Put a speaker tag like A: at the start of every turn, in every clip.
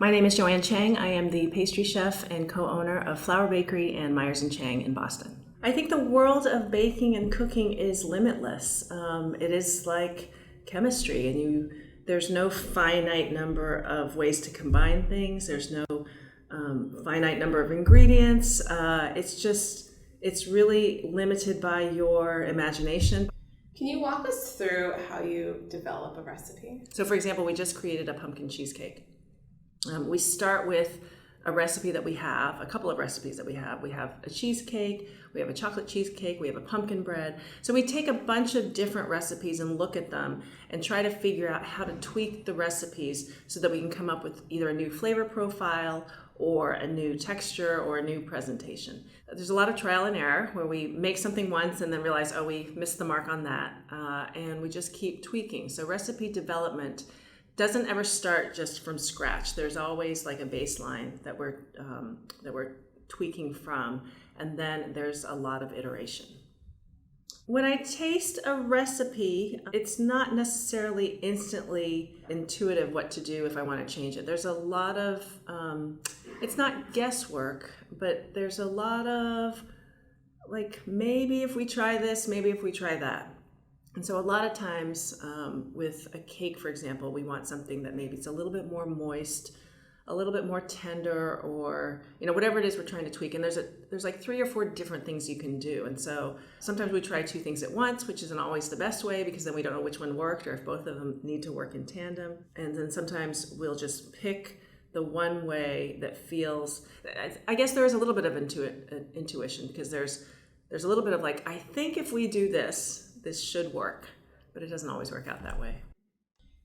A: My name is Joanne Chang. I am the pastry chef and co-owner of Flour Bakery and Myers and Chang in Boston. I think the world of baking and cooking is limitless. It is like chemistry, and there's no finite number of ways to combine things. There's no finite number of ingredients. It's really limited by your imagination.
B: Can you walk us through how you develop a recipe?
A: So, for example, we just created a pumpkin cheesecake. We start with a recipe that we have, a couple of recipes that we have. We have a cheesecake, we have a chocolate cheesecake, we have a pumpkin bread. So we take a bunch of different recipes and look at them and try to figure out how to tweak the recipes so that we can come up with either a new flavor profile or a new texture or a new presentation. There's a lot of trial and error where we make something once and then realize, oh, we missed the mark on that. And we just keep tweaking. So recipe development doesn't ever start just from scratch. There's always like a baseline that we're tweaking from, and then there's a lot of iteration. When I taste a recipe, it's not necessarily instantly intuitive what to do if I want to change it. There's a lot of, it's not guesswork, but there's a lot of like, maybe if we try this, maybe if we try that. And so a lot of times with a cake, for example, we want something that maybe it's a little bit more moist, a little bit more tender, or whatever it is we're trying to tweak. And there's like 3 or 4 different things you can do. And so sometimes we try 2 things at once, which isn't always the best way because then we don't know which one worked or if both of them need to work in tandem. And then sometimes we'll just pick the one way that feels. I guess there is a little bit of intuition because there's a little bit of like, I think if we do this should work, but it doesn't always work out that way.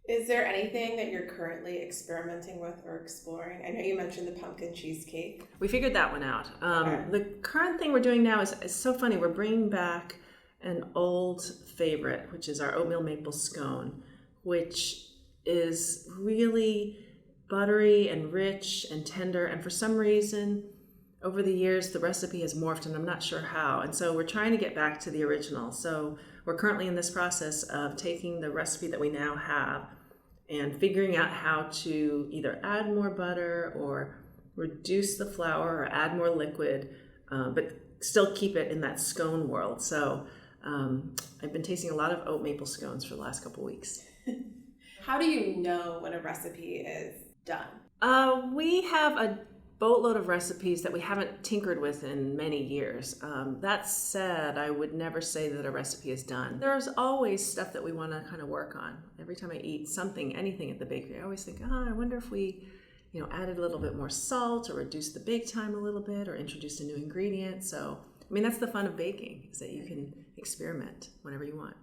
B: Is there anything that you're currently experimenting with or exploring? I know you mentioned the pumpkin cheesecake.
A: We figured that one out.
B: Okay.
A: The current thing we're doing now is so funny. We're bringing back an old favorite, which is our oatmeal maple scone, which is really buttery and rich and tender. And for some reason, over the years, the recipe has morphed, and I'm not sure how. And so we're trying to get back to the original. So we're currently in this process of taking the recipe that we now have and figuring out how to either add more butter or reduce the flour or add more liquid, but still keep it in that scone world. So I've been tasting a lot of oat maple scones for the last couple weeks.
B: How do you know when a recipe is done?
A: We have a boatload of recipes that we haven't tinkered with in many years. That said, I would never say that a recipe is done. There's always stuff that we want to kind of work on. Every time I eat anything at the bakery, I always think, I wonder if we, added a little bit more salt or reduced the bake time a little bit or introduced a new ingredient. So, that's the fun of baking, is that you can experiment whenever you want.